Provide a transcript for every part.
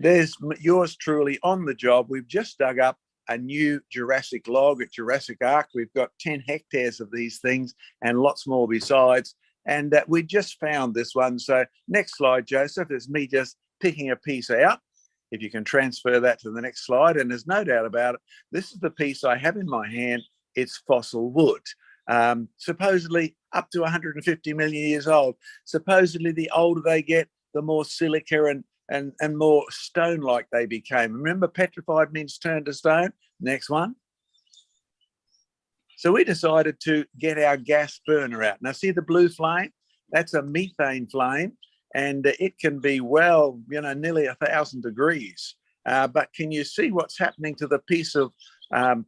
There's yours truly on the job. We've just dug up a new Jurassic log at Jurassic Ark. We've got 10 hectares of these things and lots more besides. And we just found this one. So next slide, Joseph, is me just picking a piece out. If you can transfer that to the next slide, and there's no doubt about it, this is the piece I have in my hand. It's fossil wood, supposedly up to 150 million years old. Supposedly the older they get, the more silica and more stone-like they became. Remember, petrified means turned to stone. Next one. So we decided to get our gas burner out. Now see the blue flame? That's a methane flame. And it can be, well, nearly 1,000 degrees. But can you see what's happening to the piece of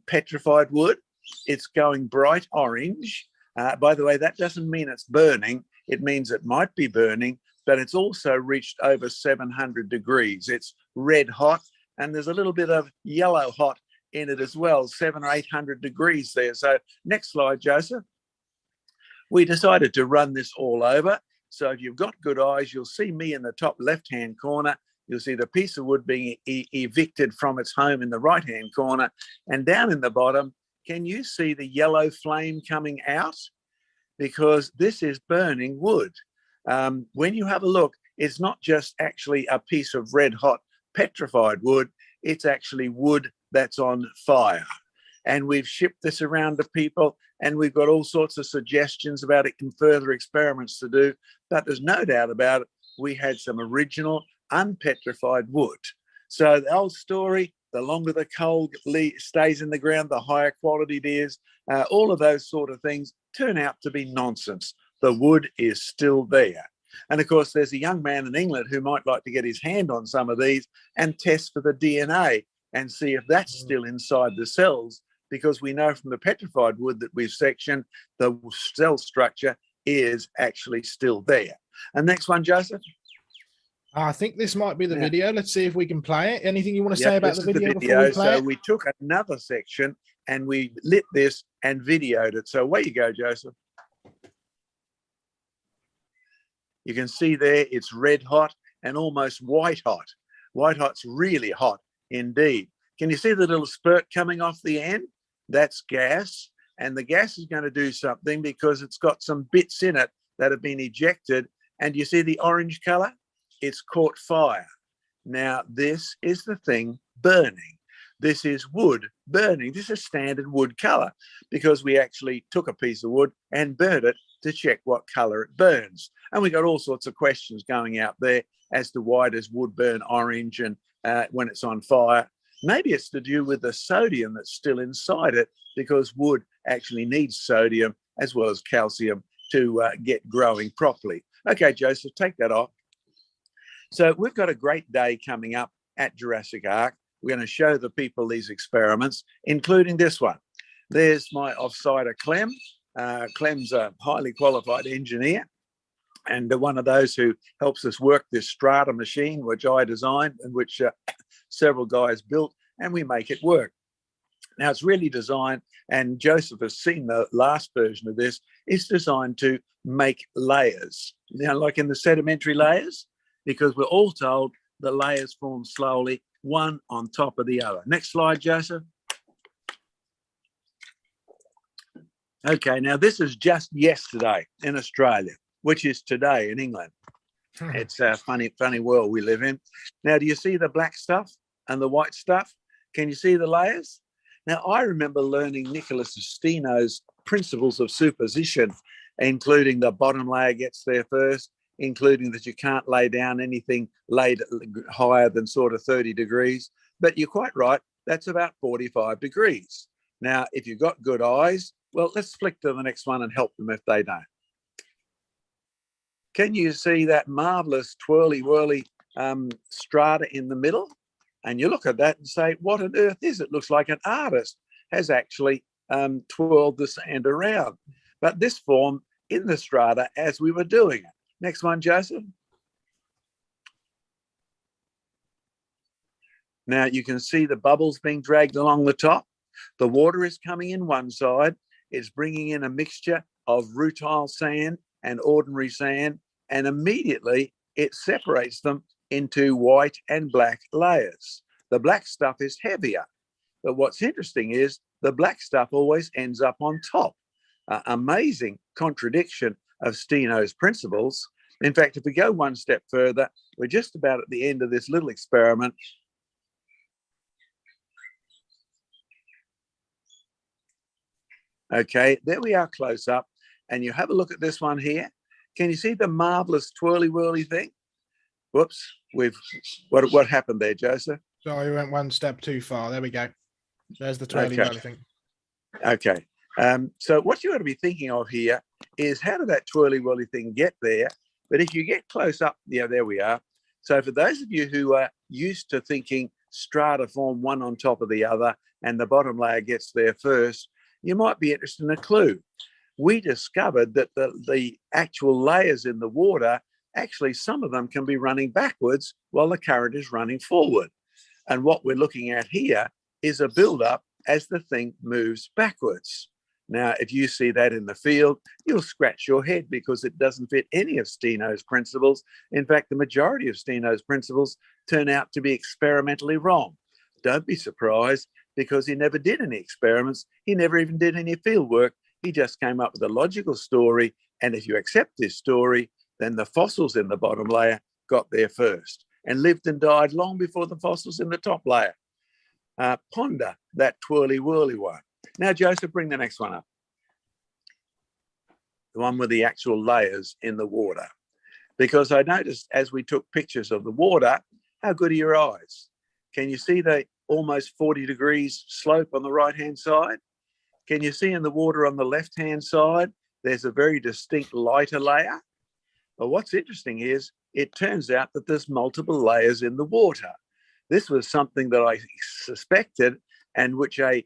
petrified wood? It's going bright orange. By the way, that doesn't mean it's burning. It means it might be burning, but it's also reached over 700 degrees. It's red hot, and there's a little bit of yellow hot in it as well, 700 or 800 degrees there. So next slide, Joseph. We decided to run this all over. So if you've got good eyes, you'll see me in the top left-hand corner. You'll see the piece of wood being evicted from its home in the right-hand corner. And down in the bottom, can you see the yellow flame coming out? Because this is burning wood. When you have a look, it's not just actually a piece of red-hot petrified wood. It's actually wood that's on fire. And we've shipped this around to people, and we've got all sorts of suggestions about it and further experiments to do. But there's no doubt about it, we had some original unpetrified wood. So the old story, the longer the coal stays in the ground, the higher quality it is. All of those sort of things turn out to be nonsense. The wood is still there. And of course, there's a young man in England who might like to get his hand on some of these and test for the DNA and see if that's still inside the cells, because we know from the petrified wood that we've sectioned, the cell structure is actually still there. And next one, Joseph. I think this might be the video. Let's see if we can play it. Anything you want to say about the video before we play so it? we took another section and we lit this and videoed it. So away you go, Joseph. You can see there it's red hot and almost white hot. White hot's really hot indeed. Can you see the little spurt coming off the end? That's gas. And the gas is going to do something because it's got some bits in it that have been ejected. And you see the orange color? It's caught fire. Now, this is the thing burning. This is wood burning. This is standard wood color because we actually took a piece of wood and burnt it to check what color it burns. And we got all sorts of questions going out there as to why does wood burn orange and when it's on fire. Maybe it's to do with the sodium that's still inside it, because wood actually needs sodium as well as calcium to get growing properly. Okay, Joseph, take that off. So we've got a great day coming up at Jurassic Ark. We're going to show the people these experiments, including this one. There's my offsider, Clem. Clem's a highly qualified engineer and one of those who helps us work this Strata machine, which I designed and which several guys built, and we make it work. Now, it's really designed, and Joseph has seen the last version of this, it's designed to make layers. Now, like in the sedimentary layers, because we're all told the layers form slowly, one on top of the other. Next slide, Joseph. Okay, now this is just yesterday in Australia, which is today in England. It's a funny world we live in. Now, do you see the black stuff and the white stuff? Can you see the layers? Now, I remember learning Nicholas Steno's principles of superposition, including the bottom layer gets there first, including that you can't lay down anything laid higher than sort of 30 degrees. But you're quite right, that's about 45 degrees. Now, if you've got good eyes, well, let's flick to the next one and help them if they don't. Can you see that marvelous twirly-whirly strata in the middle? And you look at that and say, what on earth is it? Looks like an artist has actually twirled the sand around. But this formed in the strata as we were doing it. Next one, Joseph. Now you can see the bubbles being dragged along the top. The water is coming in one side. It's bringing in a mixture of rutile sand and ordinary sand, and immediately it separates them into white and black layers. The black stuff is heavier, but what's interesting is the black stuff always ends up on top. Amazing contradiction of Steno's principles. In fact, if we go one step further, we're just about at the end of this little experiment. Okay, there we are close up, and you have a look at this one here. Can you see the marvelous twirly whirly thing? Whoops, what happened there, Joseph? Sorry, we went one step too far. There we go. There's the twirly whirly thing. Okay, so what you ought to be thinking of here is how did that twirly whirly thing get there? But if you get close up, yeah, there we are. So for those of you who are used to thinking strata form one on top of the other and the bottom layer gets there first, you might be interested in a clue. We discovered that the actual layers in the water, actually some of them can be running backwards while the current is running forward. And what we're looking at here is a buildup as the thing moves backwards. Now, if you see that in the field, you'll scratch your head because it doesn't fit any of Steno's principles. In fact, the majority of Steno's principles turn out to be experimentally wrong. Don't be surprised because he never did any experiments. He never even did any field work. He just came up with a logical story. And if you accept this story, then the fossils in the bottom layer got there first and lived and died long before the fossils in the top layer. Ponder that twirly whirly one. Now, Joseph, bring the next one up. The one with the actual layers in the water. Because I noticed as we took pictures of the water, how good are your eyes? Can you see the almost 40 degrees slope on the right-hand side? Can you see in the water on the left-hand side, there's a very distinct lighter layer? Well, what's interesting is it turns out that there's multiple layers in the water. This was something that I suspected and which a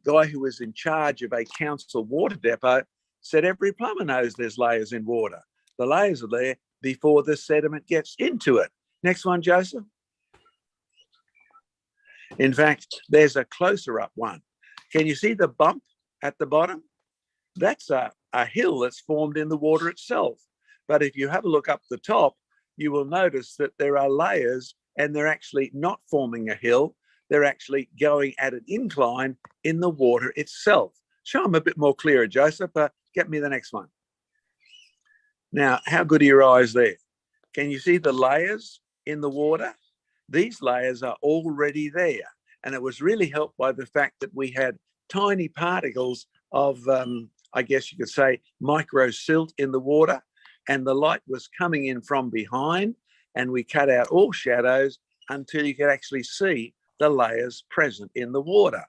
guy who was in charge of a council water depot said every plumber knows there's layers in water. The layers are there before the sediment gets into it. Next one, Joseph. In fact, there's a closer up one. Can you see the bump at the bottom? That's a hill that's formed in the water itself. But if you have a look up the top, you will notice that there are layers and they're actually not forming a hill. They're actually going at an incline in the water itself. Show them a bit more clearer, Joseph. Get me the next one. Now, how good are your eyes there? Can you see the layers in the water? These layers are already there. And it was really helped by the fact that we had tiny particles of, I guess you could say, micro silt in the water. And the light was coming in from behind. And we cut out all shadows until you could actually see the layers present in the water.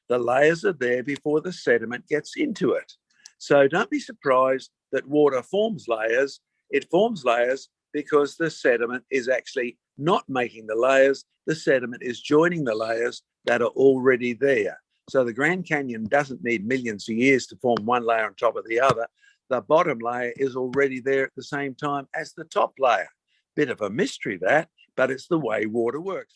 The layers are there before the sediment gets into it. So don't be surprised that water forms layers. It forms layers because the sediment is actually not making the layers. The sediment is joining the layers that are already there. So the Grand Canyon doesn't need millions of years to form one layer on top of the other. The bottom layer is already there at the same time as the top layer. Bit of a mystery that, but it's the way water works.